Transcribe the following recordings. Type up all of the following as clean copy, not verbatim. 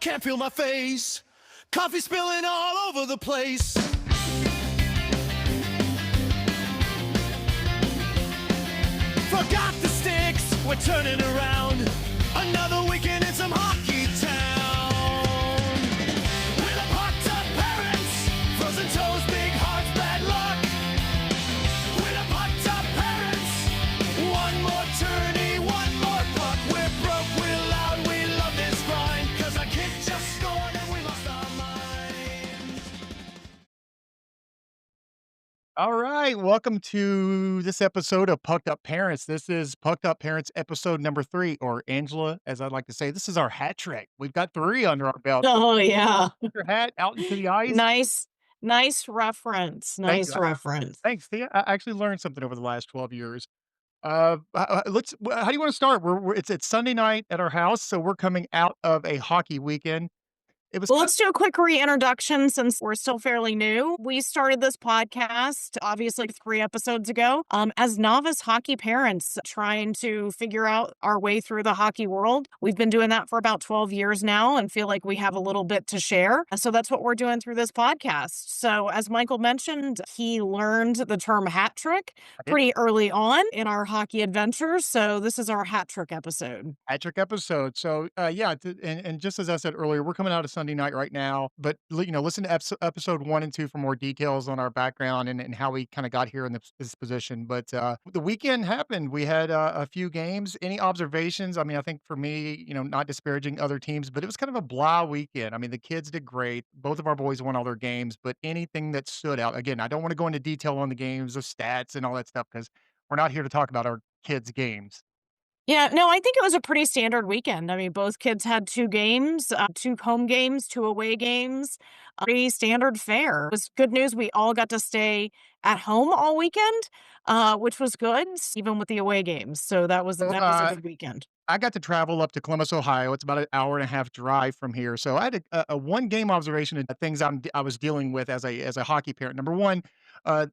can't feel my face. Coffee spilling all over the place. Forgot the sticks, we're turning around. Another weekend in some hockey town. With a pucked up parents, frozen toes, big hearts, bad luck. With a pucked up parents, one more tourney, one more puck. We're broke, we're loud, we love this grind. Cause our kid just scored and we lost our minds. All right, welcome to this episode of Pucked Up Parents. This is Pucked Up Parents episode number 3, or Angela, as I'd like to say. This is our hat trick. We've got 3 under our belt. Oh, yeah. Put your hat out into the ice. Nice reference, Thank you. nice reference. Thanks. See, I actually learned something over the last 12 years. How do you want to start? It's Sunday night at our house, so we're coming out of a hockey weekend. It was Well, kind let's do a quick reintroduction since we're still fairly new. We started this podcast, obviously, 3 episodes ago, as novice hockey parents trying to figure out our way through the hockey world. We've been doing that for about 12 years now and feel like we have a little bit to share. So that's what we're doing through this podcast. So as Michael mentioned, he learned the term hat trick pretty early on in our hockey adventures. So this is our hat trick episode. hat trick episode. So, and just as I said earlier, we're coming out of Sunday night right now, but listen to episode 1 and 2 for more details on our background and how we kind of got here in this position. But the weekend happened. We had a few games. Any observations? I mean, I think for me, not disparaging other teams, but it was kind of a blah weekend. I mean, the kids did great. Both of our boys won all their games, but anything that stood out, again, I don't want to go into detail on the games, the stats, and all that stuff because we're not here to talk about our kids' games. Yeah, no, I think it was a pretty standard weekend. I mean, both kids had 2 games, 2 home games, 2 away games, pretty standard fare. It was good news. We all got to stay at home all weekend, which was good, even with the away games. So that was So, a good weekend. I got to travel up to Columbus, Ohio. It's about an hour and a half drive from here. So I had a one game observation of things I was dealing with as a hockey parent. Number one, I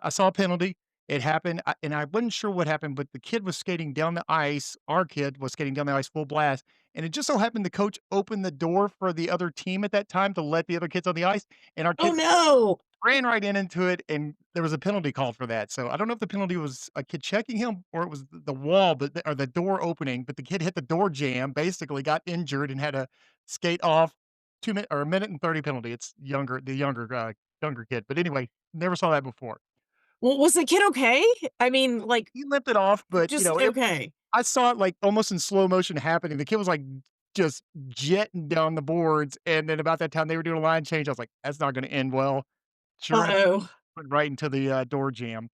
saw a penalty. It happened, and I wasn't sure what happened, but the kid was skating down the ice. Our kid was skating down the ice full blast, and it just so happened the coach opened the door for the other team at that time to let the other kids on the ice, and our Oh, kid no. ran right into it, and there was a penalty called for that. So I don't know if the penalty was a kid checking him or it was the wall, or the door opening. But the kid hit the door jamb, basically got injured, and had to skate off 2 minute or a minute and 30 penalty. It's younger kid. But anyway, never saw that before. Well, was the kid okay? I mean, like, He limped it off, but just okay. I saw it like almost in slow motion happening. The kid was like just jetting down the boards, and then about that time they were doing a line change. I was like, that's not going to end well. Sure enough, Uh-oh. went right into the door jam.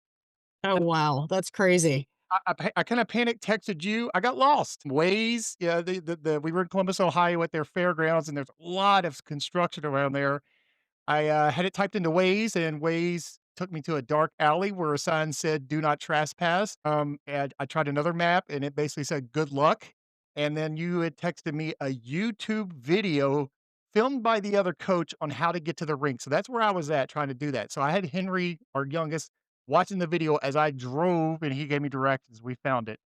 Oh, wow. That's crazy. I kinda panicked, texted you. I got lost. Waze, yeah, we were in Columbus, Ohio at their fairgrounds, and there's a lot of construction around there. I, had it typed into Waze, and Waze took me to a dark alley where a sign said, "Do not trespass." And I tried another map, and it basically said, "Good luck." And then you had texted me a YouTube video filmed by the other coach on how to get to the rink. So that's where I was at trying to do that. So I had Henry, our youngest, watching the video as I drove, and he gave me directions. We found it.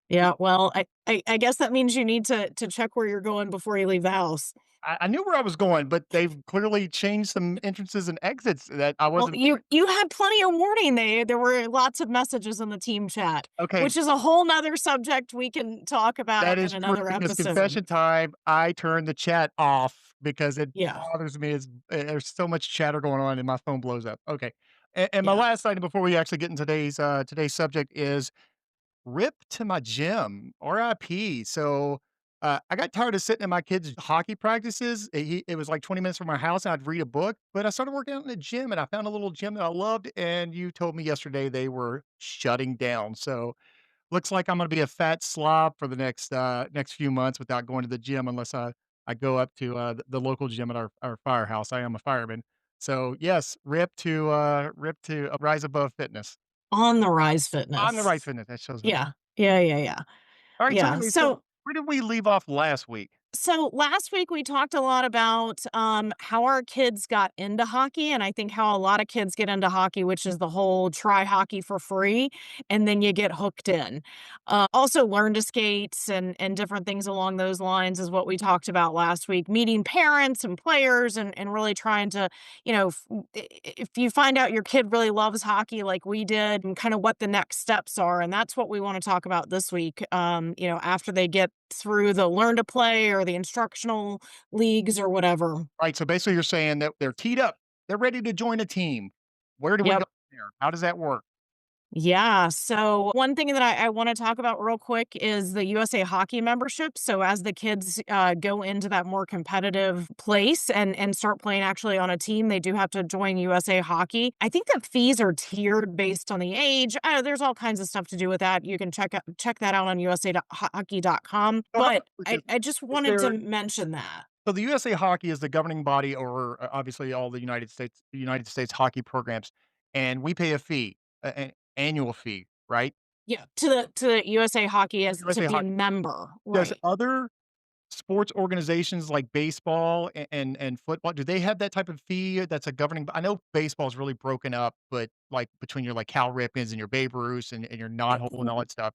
Yeah, well, I guess that means you need to check where you're going before you leave the house. I knew where I was going, but they've clearly changed some entrances and exits that I Well, wasn't. you had plenty of warning. There were lots of messages in the team chat, Okay, which is a whole nother subject we can talk that about in is true, another because episode. confession time, I turned the chat off because it Yeah, bothers me. There's so much chatter going on and my phone blows up. Okay. And my yeah. last item before we actually get into today's subject is rip to my gym, RIP. So, I got tired of sitting in my kids' hockey practices. It was like 20 minutes from my house, and I'd read a book, but I started working out in the gym, and I found a little gym that I loved, and you told me yesterday they were shutting down. So, looks like I'm gonna be a fat slob for the next few months without going to the gym unless I go up to, the local gym at our firehouse. I am a fireman. So, yes, rip to Rise Above Fitness. On the Rise On the Fitness. Right Fitness, that shows up. Yeah, yeah, yeah, yeah, Alright, so yeah. anyway, so So where did we leave off last week? So last week we talked a lot about how our kids got into hockey, and I think how a lot of kids get into hockey, which is the whole try hockey for free, and then you get hooked in. Also, learn to skate and different things along those lines is what we talked about last week. Meeting parents and players, and really trying to, if you find out your kid really loves hockey like we did, and kind of what the next steps are, and that's what we want to talk about this week. After they get through the learn to play or the instructional leagues or whatever. Right, so basically you're saying that they're teed up, they're ready to join a team. Where do we go Yep. there? How does that work? Yeah. So one thing that I want to talk about real quick is the USA Hockey membership. So as the kids go into that more competitive place and start playing actually on a team, they do have to join USA Hockey. I think that fees are tiered based on the age. There's all kinds of stuff to do with that. You can check that out on USA.hockey.com. So how But because I just is wanted to there mention that. so the USA Hockey is the governing body over, obviously all the United States hockey programs, and we pay a fee, an annual fee, right? Yeah, to the USA Hockey as to USA be a Hockey. member, Does right. other sports organizations like baseball and football, do they have that type of fee that's a governing I know baseball is really broken up, but, like, between your, like, Cal Ripkens and your Babe Ruths and your Knothole and all that stuff,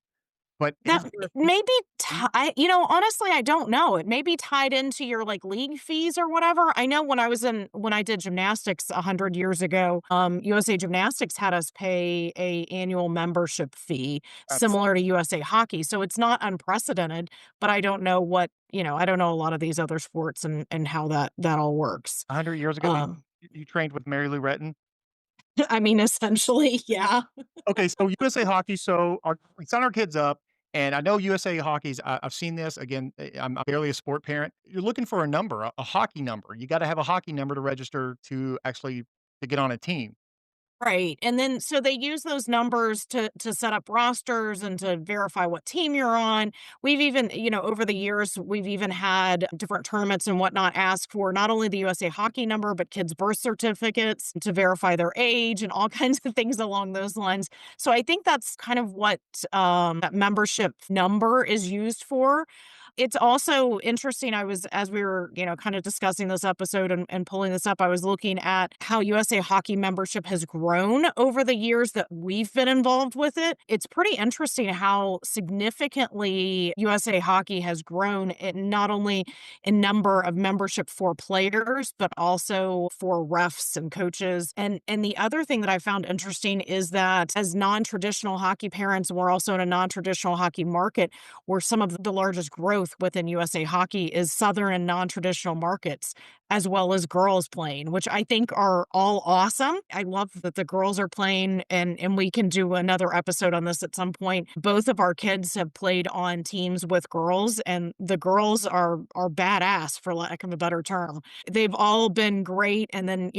but That is there a fee? may be honestly, I don't know. It may be tied into your, like, league fees or whatever. I know when I did gymnastics 100 years ago, USA Gymnastics had us pay a annual membership fee That's similar to USA Hockey, so it's not unprecedented, but I don't know I don't know a lot of these other sports and how that all works. 100 years ago, Um, you trained with Mary Lou Retton? I mean, essentially, yeah. Okay, so USA Hockey, so we sign our kids up, and I know USA Hockey's I've seen this, again, I'm barely a sport parent. You're looking for a number, a hockey number. You gotta have a hockey number to register to actually to get on a team. Right, and then so they use those numbers to set up rosters and to verify what team you're on. We've even, over the years, we've even had different tournaments and whatnot ask for not only the USA Hockey number, but kids' birth certificates to verify their age and all kinds of things along those lines. So I think that's kind of what that membership number is used for. It's also interesting. As we were, kind of discussing this episode and pulling this up, I was looking at how USA Hockey membership has grown over the years that we've been involved with it. It's pretty interesting how significantly USA Hockey has grown, not only in number of membership for players, but also for refs and coaches. And the other thing that I found interesting is that as non-traditional hockey parents, we're also in a non-traditional hockey market where some of the largest growth within USA Hockey is Southern and non-traditional markets, as well as girls playing, which I think are all awesome. I love that the girls are playing, and we can do another episode on this at some point. Both of our kids have played on teams with girls, and the girls are badass, for lack of a better term. They've all been great, and then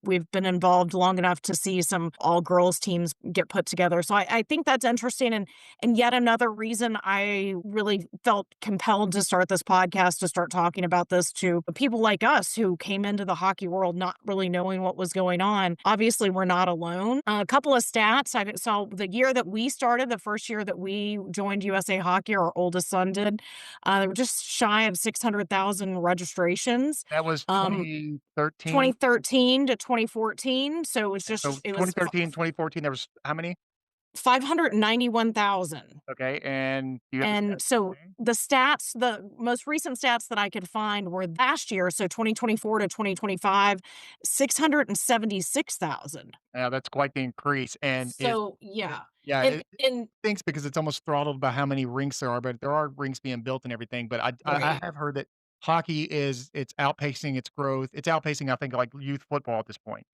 we've been involved long enough to see some all girls teams get put together. So I think that's interesting, and yet another reason I really felt compelled to start this podcast, to start talking about this to people like us who came into the hockey world not really knowing what was going on. Obviously, we're not alone. A couple of stats. I saw the year that we started, the first year that we joined USA Hockey, our oldest son did, they were just shy of 600,000 registrations. That was Um, 2013? 2013 to 2014. So So it was 2013, 2014, there was how many? 591,000. Okay, and do you have the And so stats? the most recent stats that I could find were last year, so 2024 to 2025, 676,000. Yeah, that's quite the increase, and So, yeah. yeah, it And stinks because it's almost throttled by how many rinks there are, but there are rinks being built and everything, but I right. have heard that hockey it's outpacing its growth. It's outpacing, I think, like, youth football at this point.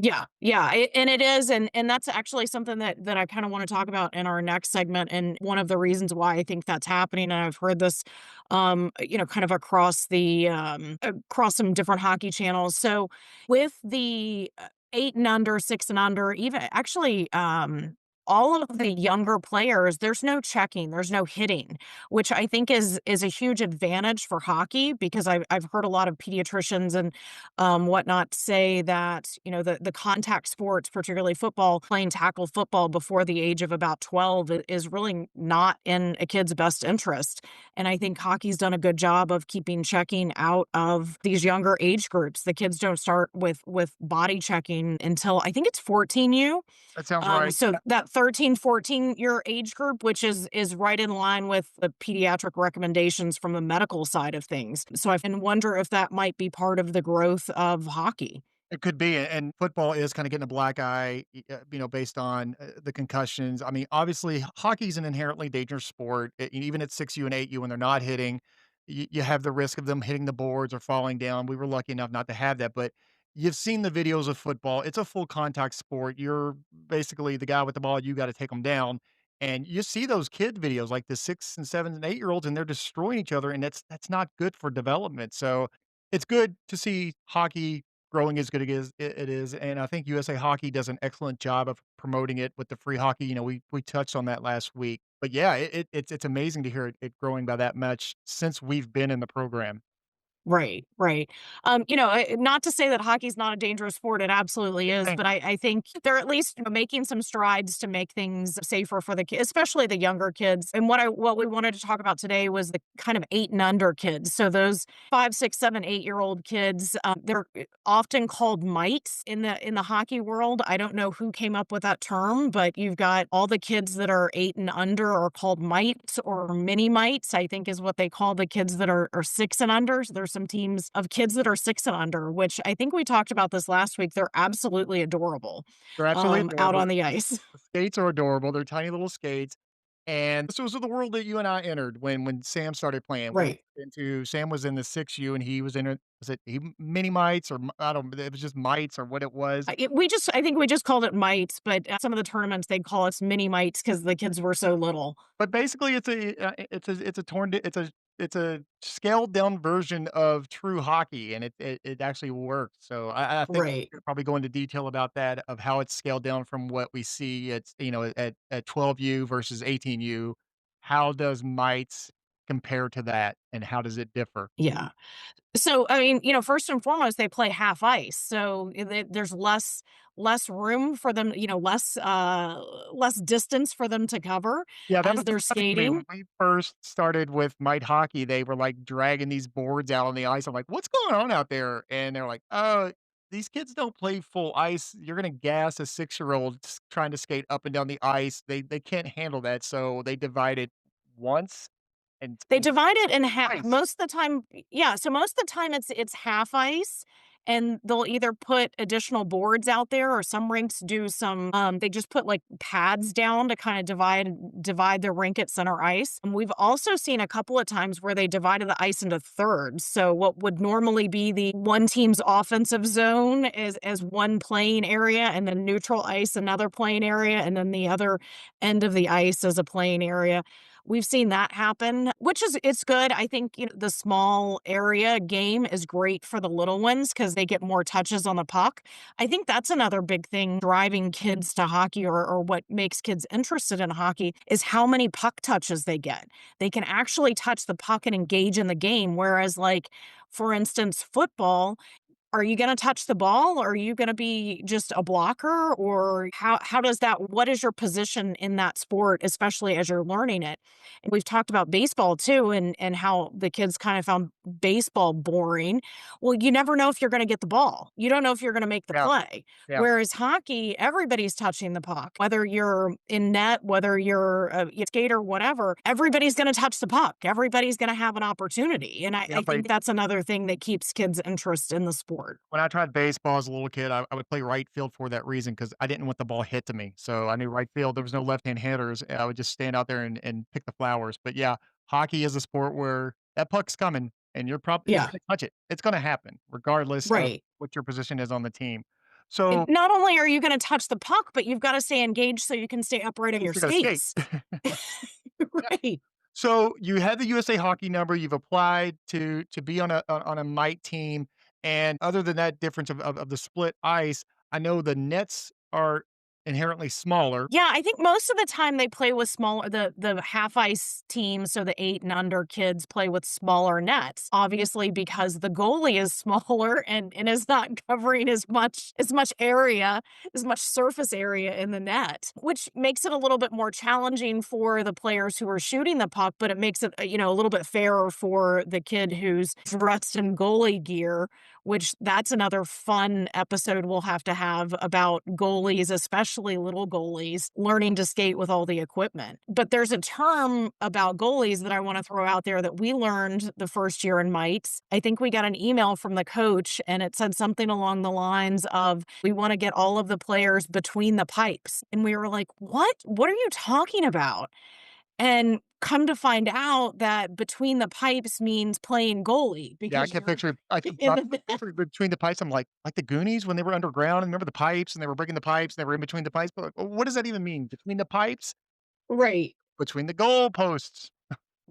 Yeah, yeah, and it is, and that's actually something that I kinda wanna talk about in our next segment, and one of the reasons why I think that's happening, and I've heard this, kind of across some different hockey channels. So, with the, 8 and under, 6 and under, even actually, all of the younger players, there's no checking, there's no hitting, which I think is a huge advantage for hockey because I've heard a lot of pediatricians and whatnot say that, the contact sports, particularly football, playing tackle football before the age of about 12 is really not in a kid's best interest. And I think hockey's done a good job of keeping checking out of these younger age groups. The kids don't start with body checking until I think it's 14U. That sounds right. So that 13, 14-year age group, which is right in line with the pediatric recommendations from the medical side of things. So I can wonder if that might be part of the growth of hockey. It could be, and football is kinda getting a black eye, based on, the concussions. I mean, obviously, hockey's an inherently dangerous sport. Even at 6U and 8U when they're not hitting, you have the risk of them hitting the boards or falling down. We were lucky enough not to have that, but you've seen the videos of football. It's a full contact sport. You're basically the guy with the ball, you gotta take them down, and you see those kid videos, like the 6 and 7 and 8-year-olds, and they're destroying each other, and that's not good for development. So, it's good to see hockey growing as good as it is, and I think USA Hockey does an excellent job of promoting it with the free hockey. We touched on that last week, but yeah, it's amazing to hear it growing by that much since we've been in the program. Right, right. Not to say that hockey's not a dangerous sport, it absolutely is, Thank but I think they're at least making some strides to make things safer for the kids, especially the younger kids. And what we wanted to talk about today was the kind of 8 and under kids. So those 5, 6, 7, 8-year-old kids, they're often called mites in the hockey world. I don't know who came up with that term, but you've got all the kids that are 8 and under are called mites or mini mites, I think is what they call the kids that are 6 and under. So there's some teams of kids that are 6 and under, which I think we talked about this last week. They're absolutely adorable, They're absolutely out adorable. on the ice. The skates are adorable. They're tiny little skates, and this was the world that you and I entered when Sam started playing. We Right. into Sam was in the 6U and he was in it. Was it mini mites or I don't? It was just mites or what it was. I think we just called it mites, but at some of the tournaments they'd call us mini mites because the kids were so little. But basically, it's a scaled down version of true hockey, and it actually works. So I think we Right. could probably go into detail about that, of how it's scaled down from what we see at 12U versus 18U. How does mites compare to that, and how does it differ? Yeah. So, I mean, first and foremost, they play half ice, so there's less room for them, less distance for them to cover Yeah, that as was they're funny to me. skating. When we first started with mite hockey, they were, like, dragging these boards out on the ice. I'm like, "What's going on out there?" And they're like, "Oh, these kids don't play full ice. You're gonna gas a six-year-old trying to skate up and down the ice. They can't handle that." So they divide it once They and divide it in half twice. most of the time. Yeah, so most of the time it's half ice, and they'll either put additional boards out there or some rinks do some, they just put, like, pads down to kinda divide the rink at center ice. And we've also seen a couple of times where they divided the ice into thirds, so what would normally be the one team's offensive zone is as one playing area, and then neutral ice another playing area, and then the other end of the ice as a playing area. We've seen that happen, which is it's good. I think, the small area game is great for the little ones because they get more touches on the puck. I think that's another big thing driving kids to hockey or what makes kids interested in hockey is how many puck touches they get. They can actually touch the puck and engage in the game. Whereas, like, for instance, football, are you gonna touch the ball? Or are you gonna be just a blocker? Or how does that what is your position in that sport, especially as you're learning it? And we've talked about baseball too and how the kids kind of found baseball boring. Well, you never know if you're gonna get the ball. You don't know if you're gonna make the Yeah, play. yeah, Whereas hockey, everybody's touching the puck. Whether you're in net, whether you're a skater, whatever, everybody's gonna touch the puck. Everybody's gonna have an opportunity. And yeah, I but think that's another thing that keeps kids' interest in the sport. when I tried baseball as a little kid, I would play right field for that reason because I didn't want the ball hit to me. So I knew right field, there was no left-hand hitters. I would just stand out there and pick the flowers. But yeah, hockey is a sport where that puck's coming and you're Yeah, gonna touch it. It's gonna happen regardless of right. what your position is on the team. And So not only are you gonna touch the puck, but you've gotta stay engaged so you can stay upright on you your still gotta skate. skates. Yeah. Right. So you had the USA Hockey number, you've applied to be on a mite team, and other than that difference of the split ice, I know the nets are inherently smaller. Yeah, I think most of the time they play with smaller the half ice teams, so the 8 and under kids play with smaller nets. Obviously, because the goalie is smaller and is not covering as much area, as much surface area in the net, which makes it a little bit more challenging for the players who are shooting the puck, but it makes it, a little bit fairer for the kid who's dressed in goalie gear, which that's another fun episode we'll have to have about goalies, especially little goalies, learning to skate with all the equipment. But there's a term about goalies that I want to throw out there that we learned the first year in mites. I think we got an email from the coach and it said something along the lines of, we want to get all of the players between the pipes. And we were like, what? What are you talking about? And come to find out that between the pipes means playing goalie Yeah, I because kept you're picturing I kept in I the kept net. picturing between the pipes, I'm like the Goonies when they were underground, and remember the pipes, and they were breaking the pipes, and they were in between the pipes, but, like, what does that even mean? Between the pipes? Right. Between the goalposts.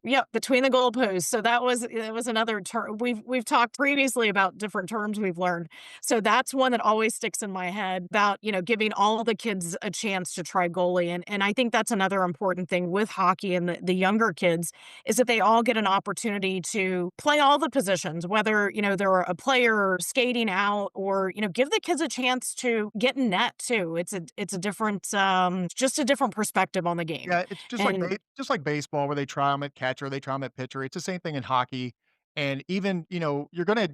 Yep, between the goalposts. So that was another term. We've talked previously about different terms we've learned. So that's one that always sticks in my head about, giving all the kids a chance to try goalie. And I think that's another important thing with hockey and the younger kids is that they all get an opportunity to play all the positions, whether, they're a player skating out or, give the kids a chance to get in net too. It's a different just a different perspective on the game. Yeah, it's And just like baseball where they try them at catcher, they try them at pitcher. It's the same thing in hockey, and even, you're gonna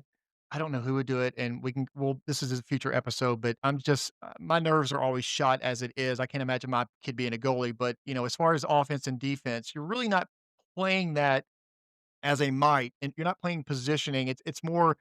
I don't know who would do it, and well, this is a future episode, but I'm just my nerves are always shot as it is. I can't imagine my kid being a goalie, but, as far as offense and defense, you're really not playing that as a might, and you're not playing positioning. It's more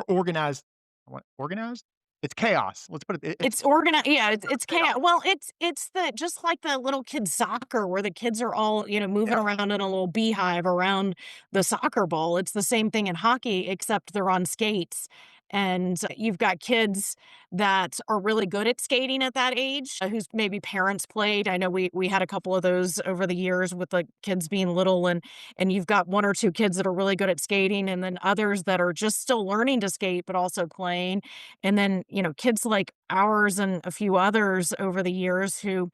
organized. What, organized? It's chaos. Let's put it's organized. Yeah, it's chaos. chaos. Well, it's the just like the little kids soccer where the kids are all, moving Yeah. around in a little beehive around the soccer ball. It's the same thing in hockey, except they're on skates. And you've got kids that are really good at skating at that age, whose maybe parents played. I know we had a couple of those over the years with the kids being little, and you've got one or two kids that are really good at skating, and then others that are just still learning to skate but also playing. And then, kids like ours and a few others over the years who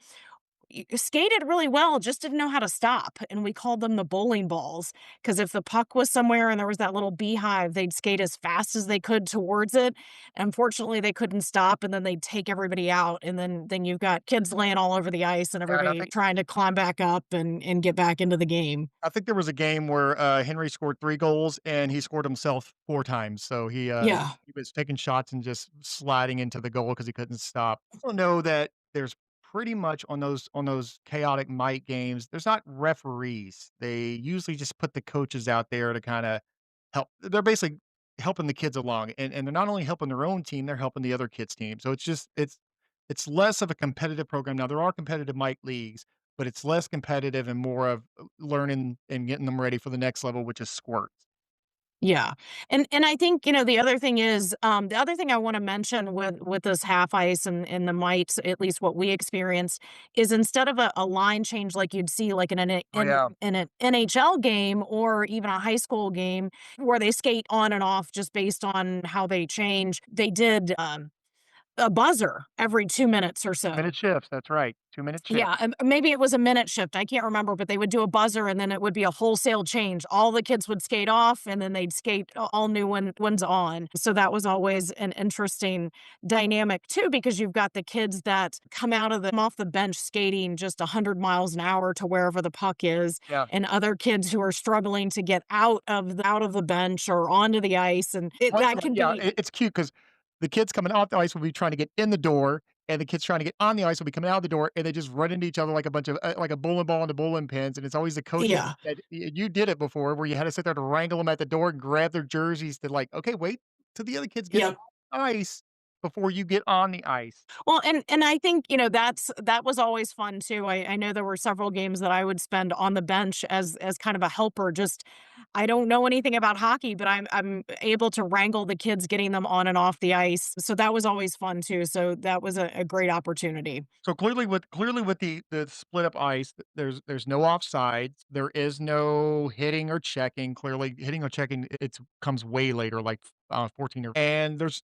skated really well, just didn't know how to stop. And we called them the bowling balls because if the puck was somewhere and there was that little beehive, they'd skate as fast as they could towards it. Unfortunately, they couldn't stop and then they'd take everybody out. And then you've got kids laying all over the ice and And everybody trying to climb back up and get back into the game. I think there was a game where, Henry scored 3 goals and he scored himself 4 times. So Yeah. he was taking shots and just sliding into the goal because he couldn't stop. I also know that there's pretty much on those chaotic might games, there's not referees. They usually just put the coaches out there to kinda help. They're basically helping the kids along, and they're not only helping their own team, they're helping the other kids' team. So it's less of a competitive program. Now there are competitive mic leagues, but it's less competitive and more of learning and getting them ready for the next level, which is squirts. Yeah. And I think, the other thing is, the other thing I wanna mention with this half ice and the mites, at least what we experienced, is instead of a line change like you'd see like in Oh, yeah. an NHL game or even a high school game where they skate on and off just based on how they change, they did, a buzzer every 2 minutes or so. Minute shifts, that's right. 2-minute shift. Yeah, maybe it was a minute shift, I can't remember, but they would do a buzzer and then it would be a wholesale change. All the kids would skate off and then they'd skate all new ones on. So that was always an interesting dynamic too, because you've got the kids that come off the bench skating just 100 miles an hour to wherever the puck is, Yeah. and other kids who are struggling to get out of the bench or onto the ice, and that can Yeah, be. it's cute because the kids coming off the ice will be trying to get in the door, and the kids trying to get on the ice will be coming out the door, and they just run into each other like a bunch of like a bowling ball into bowling pins, and it's always the coaches Yeah. that you did it before where you had to sit there to wrangle them at the door and grab their jerseys to like, "Okay, wait till the other kids get off Yep. the ice before you get on the ice." Well, and I think, that was always fun too. I know there were several games that I would spend on the bench as kind of a helper. Just I don't know anything about hockey, but I'm able to wrangle the kids, getting them on and off the ice. So that was always fun too. So that was a great opportunity. So clearly with the split up ice, there's no offsides, there is no hitting or checking. Clearly, hitting or checking, it comes way later, like 14 or and there's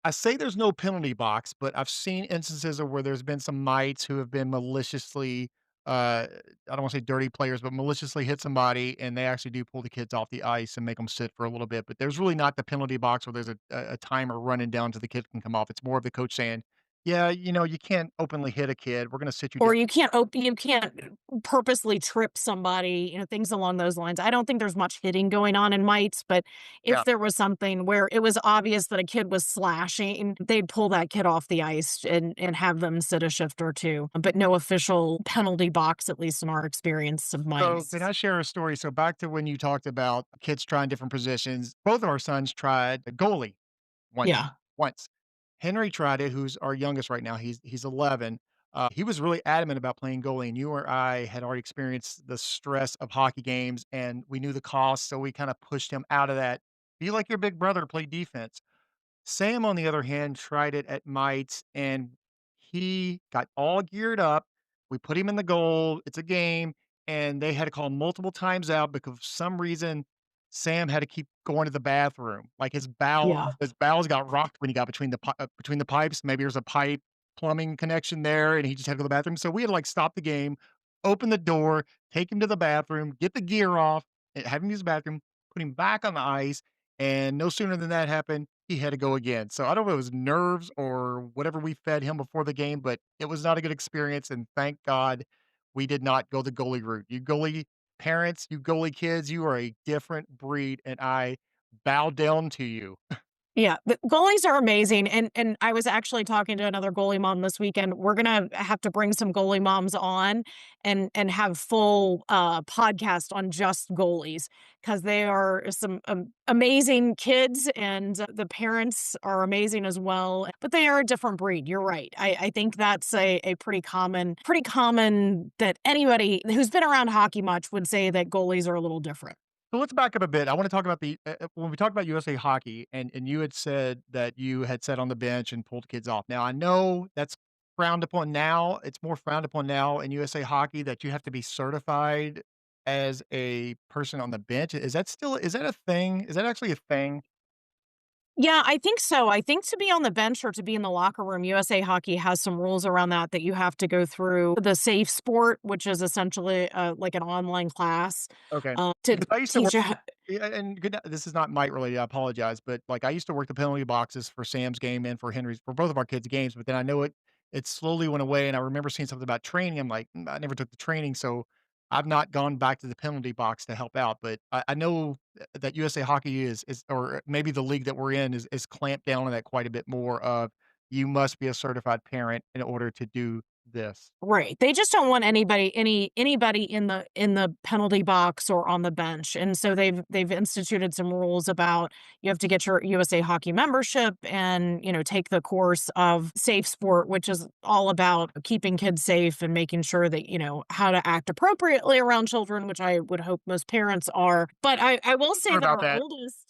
I say there's no penalty box, but I've seen instances of where there's been some mites who have been maliciously, I don't wanna say dirty players, but maliciously hit somebody, and they actually do pull the kids off the ice and make them sit for a little bit, but there's really not the penalty box where there's a timer running down till the kid can come off. It's more of the coach saying, "Yeah, you can't openly hit a kid. We're gonna sit you down." Or you can't purposely trip somebody, things along those lines. I don't think there's much hitting going on in mites, but Yeah. if there was something where it was obvious that a kid was slashing, they'd pull that kid off the ice and have them sit a shift or 2, but no official penalty box, at least in our experience of So, can mites. I share a story? So, back to when you talked about kids trying different positions, both of our sons tried a goalie once. Yeah. Once. Henry tried it, who's our youngest right now. He's 11. He was really adamant about playing goalie, and you or I had already experienced the stress of hockey games, and we knew the cost, so we kinda pushed him out of that. Be like your big brother, play defense. Sam, on the other hand, tried it at mites and he got all geared up. We put him in the goal. It's a game. And they had to call multiple times out because for some reason Sam had to keep going to the bathroom. Like Yeah. his bowels got rocked when he got between the pipes. Maybe there's a pipe plumbing connection there and he just had to go to the bathroom. So we had to like stop the game, open the door, take him to the bathroom, get the gear off, have him use the bathroom, put him back on the ice. And no sooner than that happened, he had to go again. So I don't know if it was nerves or whatever we fed him before the game, but it was not a good experience. And thank God we did not go the goalie route. You goalie parents, you goalie kids, you are a different breed, and I bow down to you. Yeah, the goalies are amazing, and I was actually talking to another goalie mom this weekend. We're gonna have to bring some goalie moms on and have full, podcast on just goalies because they are some, amazing kids, and the parents are amazing as well, but they are a different breed, you're right. I think that's a pretty common that anybody who's been around hockey much would say that goalies are a little different. So let's back up a bit. I want to talk about when we talk about USA hockey, and you had said that you had sat on the bench and pulled kids off. Now I know that's frowned upon now. It's more frowned upon now in USA hockey that you have to be certified as a person on the bench. Is that a thing? Is that actually a thing? Yeah, I think so. I think to be on the bench or to be in the locker room, USA Hockey has some rules around that you have to go through the Safe Sport, which is essentially like an online class Okay. to Because I used to work teach you. yeah, and this is not might related, I apologize, but, like, I used to work the penalty boxes for Sam's game and for Henry's for both of our kids' games, but then I know it slowly went away, and I remember seeing something about training, I'm like, I never took the training, so I've not gone back to the penalty box to help out, but I know that USA Hockey is or maybe the league that we're in is clamped down on that quite a bit more of, you must be a certified parent in order to do this. Right. They just don't want anybody in the penalty box or on the bench. And so they've instituted some rules about you have to get your USA Hockey membership and, take the course of Safe Sport, which is all about keeping kids safe and making sure that, how to act appropriately around children, which I would hope most parents are. But I will say Sure that about our that. oldest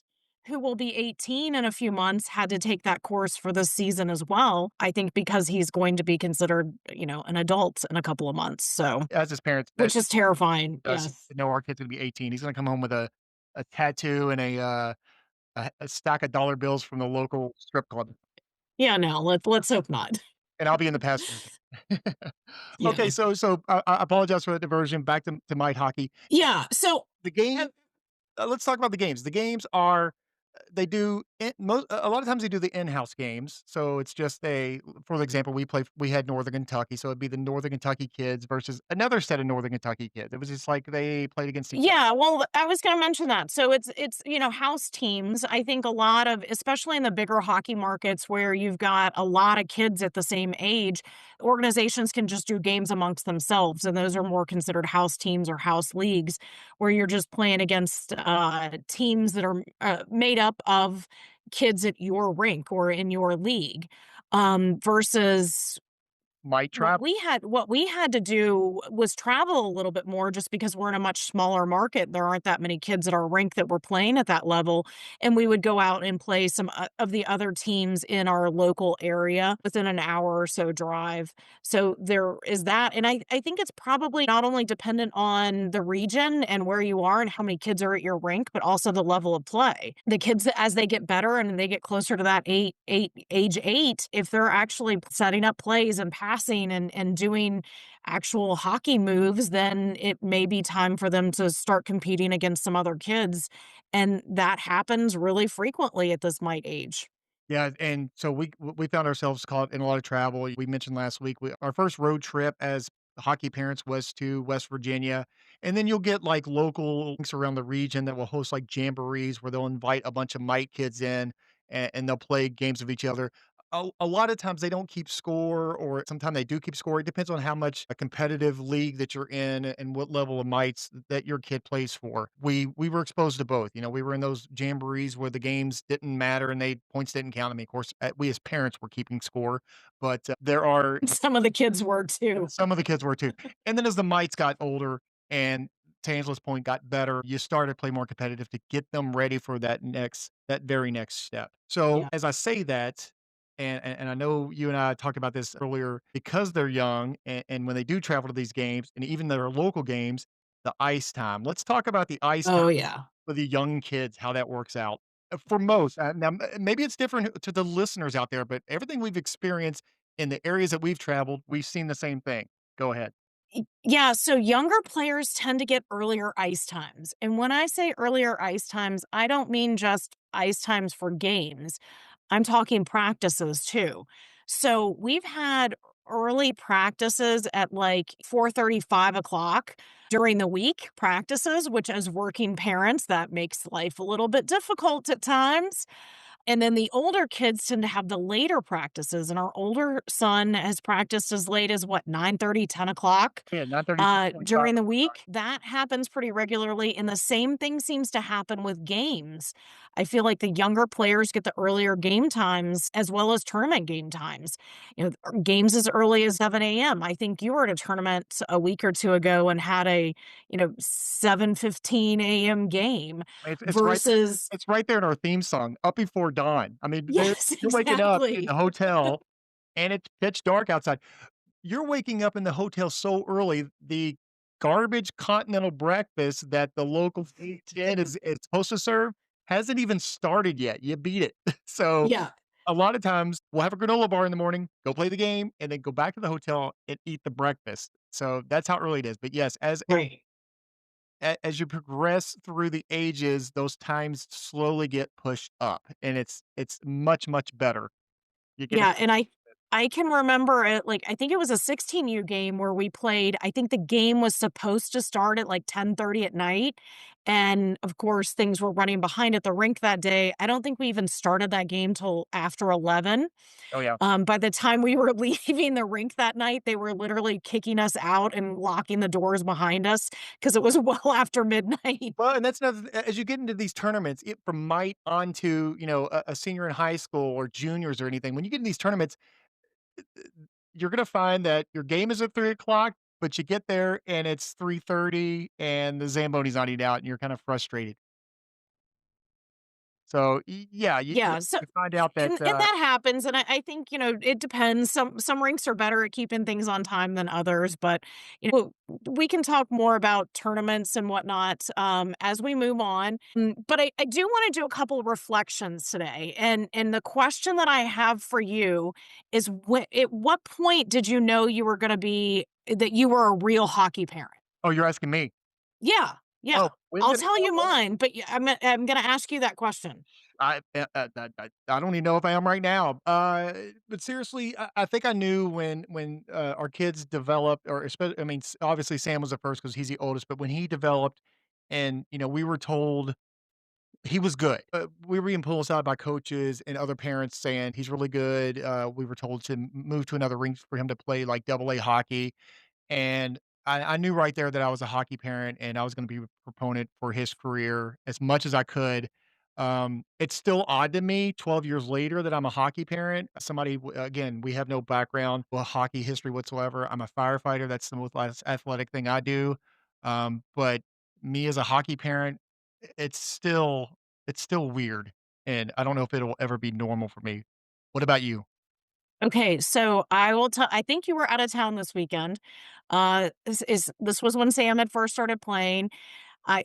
who will be 18 in a few months, had to take that course for this season as well. I think because he's going to be considered, an adult in a couple of months. So, As his parents which is terrifying. does Yes. know our kid's gonna be 18. He's gonna come home with a tattoo and a stack of dollar bills from the local strip club, Yeah, no, let's hope not. and I'll be in the passenger seat. Okay, Yeah. so I apologize for the diversion. Back to might hockey. Yeah. So, The game have let's talk about the games. The games are they do a lot of times they do the in-house games. So it's just for example, we had Northern Kentucky, so it'd be the Northern Kentucky kids versus another set of Northern Kentucky kids. It was just like they played against each other. Yeah, well, I was gonna mention that. So it's, house teams. I think a lot of especially in the bigger hockey markets where you've got a lot of kids at the same age, organizations can just do games amongst themselves, and those are more considered house teams or house leagues, where you're just playing against, teams that are, made up of kids at your rink or in your league, versus Might travel. What we had to do was travel a little bit more just because we're in a much smaller market. There aren't that many kids at our rink that were playing at that level, and we would go out and play some of the other teams in our local area within an hour or so drive. So there is that, and I think it's probably not only dependent on the region and where you are and how many kids are at your rink, but also the level of play. The kids, as they get better and they get closer to that age 8, if they're actually setting up plays and passing and doing actual hockey moves, then it may be time for them to start competing against some other kids, and that happens really frequently at this mite age. Yeah, and so we found ourselves caught in a lot of travel. We mentioned last week our first road trip as hockey parents was to West Virginia, and then you'll get like local links around the region that will host like jamborees where they'll invite a bunch of mite kids in and they'll play games of each other. A lot of times they don't keep score, or sometimes they do keep score. It depends on how much a competitive league that you're in and what level of mites that your kid plays for. We were exposed to both. You know, we were in those jamborees where the games didn't matter and they points didn't count. I mean, of course, we as parents were keeping score, but there are Some of the kids were too. some of the kids were too. And then as the mites got older and to Angela's point, got better, you started to play more competitive to get them ready for that very next step. So Yeah. as I say that, and I know you and I talked about this earlier, because they're young and when they do travel to these games and even their local games, the ice time. Let's talk about the ice time Oh, yeah. for the young kids, how that works out. For most, now maybe it's different to the listeners out there, but everything we've experienced in the areas that we've traveled, we've seen the same thing. Go ahead. Yeah, so younger players tend to get earlier ice times. And when I say earlier ice times, I don't mean just ice times for games. I'm talking practices too. So we've had early practices at like 4:30, 5 o'clock during the week practices, which as working parents, that makes life a little bit difficult at times. And then the older kids tend to have the later practices, and our older son has practiced as late as what, 9:30, 10 o'clock Yeah, 9:30, 10:45. during the week. That happens pretty regularly, and the same thing seems to happen with games. I feel like the younger players get the earlier game times as well as tournament game times. Games as early as 7 a.m. I think you were at a tournament a week or two ago and had a 7:15 a.m. game It's right versus it's right there in our theme song, "Up Before Dawn." I mean, yes, you're waking up in the exactly. hotel, and it's pitch dark outside. You're waking up in the hotel so early, the garbage continental breakfast that the local 810 is supposed to serve hasn't even started yet. You beat it. So, Yeah, a lot of times, we'll have a granola bar in the morning, go play the game, and then go back to the hotel and eat the breakfast. So, that's how early it is. But yes, right. as you progress through the ages, those times slowly get pushed up, and it's much, much better. You get a Yeah, and I can remember it, like, I think it was a 16U game where we played. I think the game was supposed to start at, like, 10:30 at night, and, of course, things were running behind at the rink that day. I don't think we even started that game till after 11. Oh, yeah. By the time we were leaving the rink that night, they were literally kicking us out and locking the doors behind us because it was well after midnight. Well, and that's another as you get into these tournaments, it from might on to, a senior in high school or juniors or anything, when you get in these tournaments, you're gonna find that your game is at 3 o'clock, but you get there and it's 3:30 and the Zamboni's not eating out and you're kind of frustrated. So, yeah, Yeah, so you find out that, and that happens, and I think, it depends. Some rinks are better at keeping things on time than others, but, we can talk more about tournaments and whatnot, as we move on. But I do wanna do a couple of reflections today, and the question that I have for you is at what point did you know you were gonna be that you were a real hockey parent? oh, you're asking me. Yeah, yeah. Oh, when I'll did I tell know you I was? mine, but I'm gonna ask you that question. I don't even know if I am right now. But seriously, I think I knew when our kids developed, or especially, I mean, obviously Sam was the first because he's the oldest. But when he developed, and we were told he was good. We were being pulled aside by coaches and other parents saying he's really good. We were told to move to another rink for him to play like double A hockey, and I knew right there that I was a hockey parent and I was going to be a proponent for his career as much as I could. It's still odd to me 12 years later that I'm a hockey parent. Again, we have no background with hockey history whatsoever. I'm a firefighter. That's the most athletic thing I do. But me as a hockey parent, it's still it's still weird, and I don't know if it'll ever be normal for me. What about you? Okay, so I will tell I think you were out of town this weekend. This was when Sam had first started playing.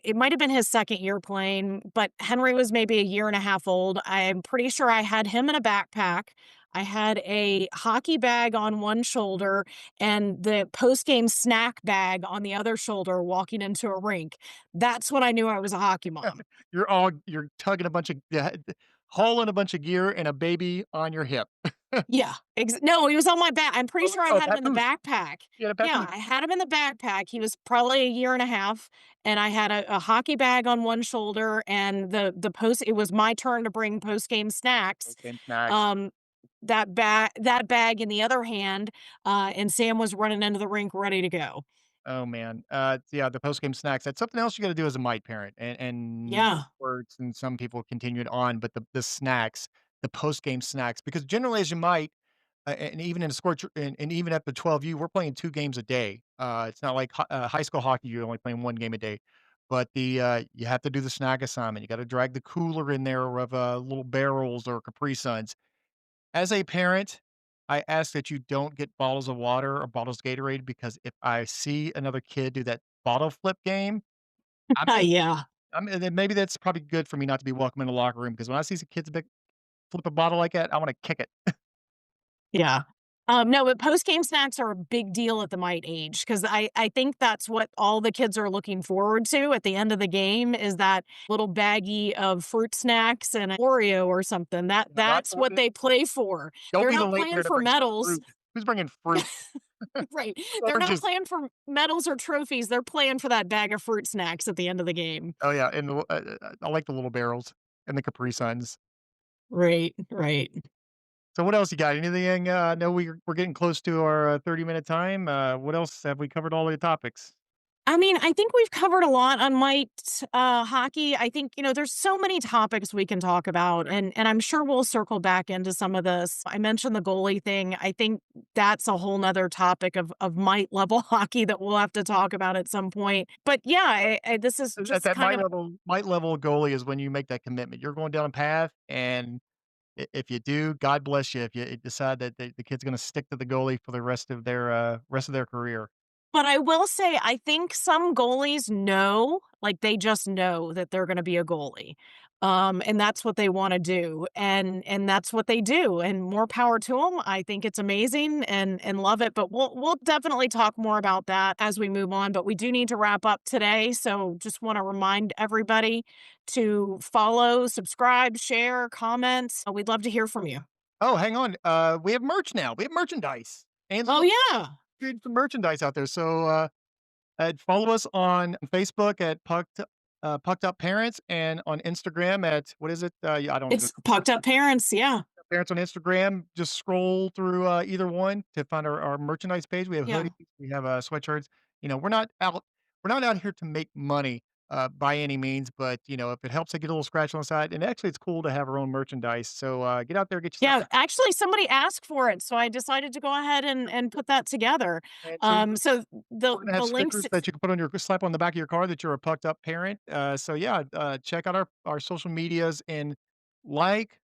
It might have been his 2nd year playing, but Henry was maybe a year and a half old. I'm pretty sure I had him in a backpack. I had a hockey bag on one shoulder and the post-game snack bag on the other shoulder walking into a rink. That's when I knew I was a hockey mom. You're tugging a bunch of yeah, hauling a bunch of gear and a baby on your hip. Yeah, no, he was on my back. I'm pretty sure I Oh, had him in the papoose. backpack. You had a Yeah, papoose. I had him in the backpack. He was probably a year and a half, and I had a hockey bag on one shoulder, and it was my turn to bring post-game snacks. Game snacks. Um, that bag in the other hand, and Sam was running into the rink ready to go. Oh, man. Yeah, the post-game snacks, that's something else you gotta do as a mite parent, and Yeah. words and some people continue it on, but the snacks, the post-game snacks, because generally as you might, and even in a sport, and even at the 12U, we're playing 2 games a day. It's not like high school hockey, you're only playing 1 game a day. But you have to do the snack assignment. You gotta drag the cooler in there of, little barrels or Capri Suns. As a parent, I ask that you don't get bottles of water or bottles of Gatorade because if I see another kid do that bottle flip game, I'm gonna Yeah. and then maybe that's probably good for me not to be welcome in the locker room because when I see some kids flip a bottle like that, I wanna kick it. Yeah. No, but post-game snacks are a big deal at the mite age because I think that's what all the kids are looking forward to at the end of the game is that little baggie of fruit snacks and an Oreo or something. Right? That's what they play for. Don't They're be the not late playing year to for bring some medals. fruit. Who's bringing fruit? Right. They're not Oranges. playing for medals or trophies. They're playing for that bag of fruit snacks at the end of the game. Oh, yeah, and I like the little barrels and the Capri Suns. Right, right. So what else you got? Anything, I know we're getting close to our, 30-minute time. What else have we covered all the topics? I mean, I think we've covered a lot on mite hockey. I think, there's so many topics we can talk about, and I'm sure we'll circle back into some of this. I mentioned the goalie thing. I think that's a whole nother topic of mite level hockey that we'll have to talk about at some point. But yeah, this is At just that kind of might level goalie is when you make that commitment. You're going down a path, and if you do, God bless you. If you decide that the kid's gonna stick to the goalie for the rest of their career. But I will say, I think some goalies know, like, they just know that they're gonna be a goalie, and that's what they wanna do, and that's what they do, and more power to them. I think it's amazing and love it, but we'll definitely talk more about that as we move on, but we do need to wrap up today, so just wanna remind everybody to follow, subscribe, share, comment. We'd love to hear from you. Oh, hang on. We have merch now. We have merchandise. Oh, Angela yeah. created some merchandise out there. So, follow us on Facebook at Pucked Up Parents and on Instagram at what is it? Yeah, I don't know. It's Pucked Up Parents, yeah. Parents on Instagram. Just scroll through either one to find our merchandise page. We have Yeah. hoodies, we have sweatshirts. We're not out here to make money by any means, but if it helps to get a little scratch on the side, and actually it's cool to have our own merchandise. So get out there, get yourself Yeah, actually, somebody asked for it, so I decided to go ahead and put that together. and so So we're gonna have the stickers links that you can put on your slap on the back of your car that you're a pucked up parent. So yeah, check out our social medias and like,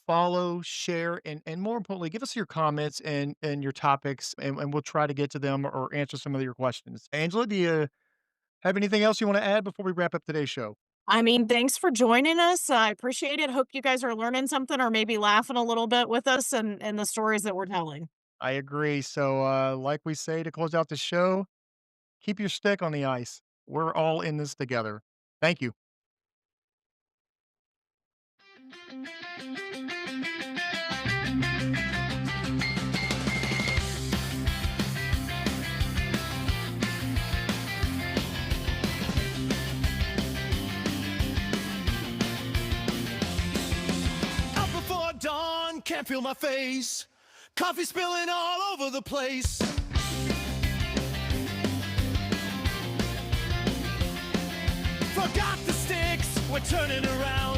follow, share, and more importantly, give us your comments and your topics, and we'll try to get to them or answer some of your questions. Angela, do you have anything else you want to add before we wrap up today's show? I mean, thanks for joining us. I appreciate it. Hope you guys are learning something or maybe laughing a little bit with us and the stories that we're telling. I agree. So, like we say to close out the show, keep your stick on the ice. We're all in this together. Thank you. Up before dawn, can't feel my face. Coffee spilling all over the place. Forgot the sticks, we're turning around.